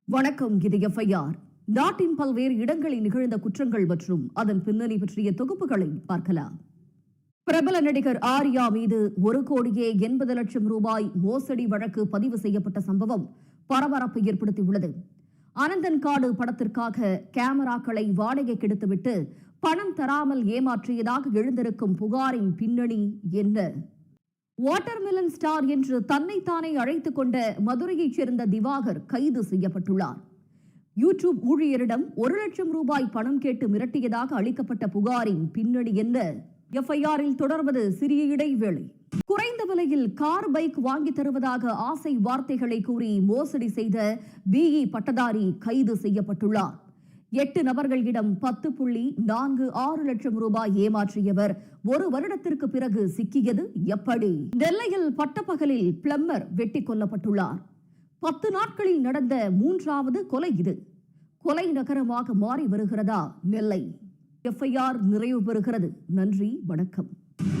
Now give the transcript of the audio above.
வணக்கம். இது எஃப்ஐஆர். நாட்டின் பல்வேறு இடங்களில் நிகழ்ந்த குற்றங்கள் மற்றும் அதன் பின்னணி பற்றிய தொகுப்புகளை பார்க்கலாம். பிரபல நடிகர் ஆர்யா மீது 1,80,00,000 ரூபாய் மோசடி வழக்கு பதிவு செய்யப்பட்ட சம்பவம் பரபரப்பை ஏற்படுத்தியுள்ளது. அனந்தன்காடு படத்திற்காக கேமராக்களை வாடகைக்கு எடுத்துவிட்டு பணம் தராமல் ஏமாற்றியதாக எழுந்திருக்கும் புகாரின் பின்னணி என்ன? வாட்டர்மெலன் ஸ்டார் என்று தன்னைத்தானே அழைத்துக் கொண்ட மதுரையைச் சேர்ந்த திவாகர் கைது செய்யப்பட்டுள்ளார். யூடியூப் ஊழியரிடம் 1,00,000 ரூபாய் பணம் கேட்டு மிரட்டியதாக அளிக்கப்பட்ட புகாரின் பின்னணி என்ன? எஃப்ஐஆரில் தொடர்வது சிறிய இடைவேளை. குறைந்த விலையில் கார், பைக் வாங்கி தருவதாக ஆசை வார்த்தைகளை கூறி மோசடி செய்த பிஇ பட்டதாரி கைது செய்யப்பட்டுள்ளார். 8 நபர்களிடம் 10.46 லட்சம் ரூபாய் ஏமாற்றியவர் 1 வருடத்திற்கு பிறகு சிக்கியது எப்படி? நெல்லையில் பட்டப்பகலில் பிளம்பர் வெட்டி கொல்லப்பட்டுள்ளார். 10 நாட்களில் நடந்த 3வது கொலை இது. கொலை நகரமாக மாறி வருகிறதா நெல்லை? எஃப்ஐஆர் நிறைவு பெறுகிறது. நன்றி, வணக்கம்.